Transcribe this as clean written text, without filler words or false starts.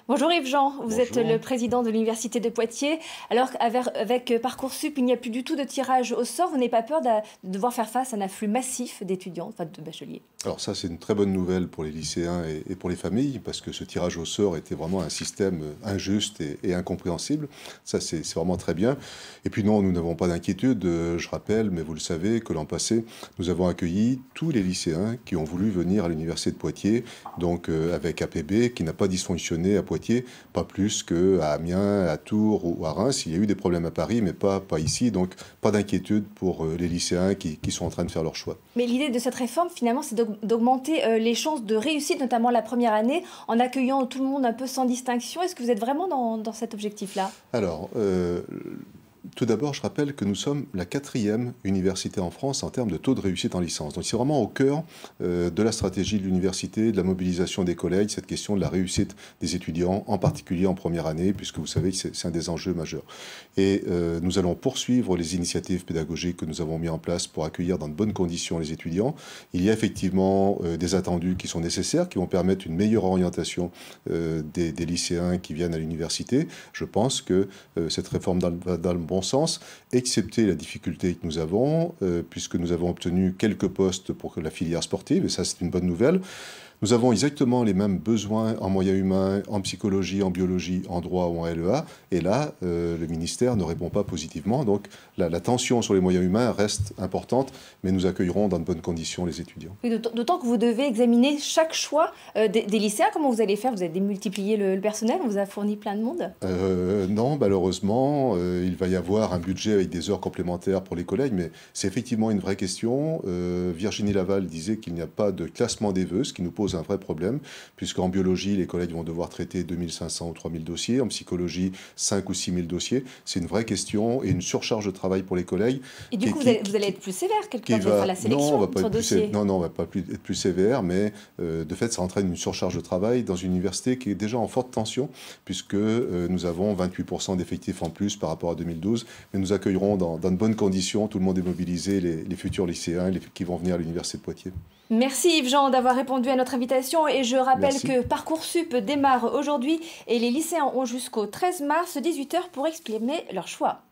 Bonjour Yves-Jean, vous êtes Bonjour. le président de l'Université de Poitiers. Alors avec Parcoursup, il n'y a plus du tout de tirage au sort. Vous n'avez pas peur de devoir faire face à un afflux massif d'étudiants, enfin de bacheliers? Alors ça, c'est une très bonne nouvelle pour les lycéens et pour les familles, parce que ce tirage au sort était vraiment un système injuste et incompréhensible. Ça, c'est vraiment très bien. Et puis non, nous n'avons pas d'inquiétude. Je rappelle, mais vous le savez, que l'an passé, nous avons accueilli tous les lycéens qui ont voulu venir à l'Université de Poitiers, donc avec APB, qui n'a pas dysfonctionné à Poitiers, pas plus qu'à Amiens, à Tours ou à Reims. Il y a eu des problèmes à Paris, mais pas ici. Donc pas d'inquiétude pour les lycéens qui sont en train de faire leur choix. Mais l'idée de cette réforme, finalement, c'est d'augmenter les chances de réussite, notamment la première année, en accueillant tout le monde un peu sans distinction. Est-ce que vous êtes vraiment dans cet objectif-là? Alors, tout d'abord, je rappelle que nous sommes la 4e université en France en termes de taux de réussite en licence. Donc c'est vraiment au cœur de la stratégie de l'université, de la mobilisation des collègues, cette question de la réussite des étudiants, en particulier en première année, puisque vous savez que c'est un des enjeux majeurs. Et nous allons poursuivre les initiatives pédagogiques que nous avons mis en place pour accueillir dans de bonnes conditions les étudiants. Il y a effectivement des attendus qui sont nécessaires, qui vont permettre une meilleure orientation des lycéens qui viennent à l'université. Je pense que cette réforme va dans le bon sens, excepté la difficulté que nous avons, puisque nous avons obtenu quelques postes pour la filière sportive, et ça c'est une bonne nouvelle. Nous avons exactement les mêmes besoins en moyens humains, en psychologie, en biologie, en droit ou en LEA. Et là, le ministère ne répond pas positivement. Donc la tension sur les moyens humains reste importante, mais nous accueillerons dans de bonnes conditions les étudiants. Oui, d'autant que vous devez examiner chaque choix des lycéens. Comment vous allez faire? Vous allez démultiplier le personnel? On vous a fourni plein de monde? Non, malheureusement, il va y avoir un budget avec des heures complémentaires pour les collègues, mais c'est effectivement une vraie question. Virginie Laval disait qu'il n'y a pas de classement des vœux, ce qui nous pose un vrai problème, puisqu'en biologie, les collègues vont devoir traiter 2500 ou 3000 dossiers, en psychologie, 5 ou 6000 dossiers. C'est une vraie question et une surcharge de travail pour les collègues. Et du coup, vous allez être plus sévère quelque part, vous allez faire la sélection Non, on va pas sur être plus dossier. non, on va pas être plus sévère, mais de fait, ça entraîne une surcharge de travail dans une université qui est déjà en forte tension, puisque nous avons 28% d'effectifs en plus par rapport à 2012, mais nous accueillerons dans de bonnes conditions, tout le monde est mobilisé, les futurs lycéens qui vont venir à l'Université de Poitiers. Merci Yves-Jean d'avoir répondu à notre invitation et je rappelle Merci. que Parcoursup démarre aujourd'hui et les lycéens ont jusqu'au 13 mars 18 h pour exprimer leur choix.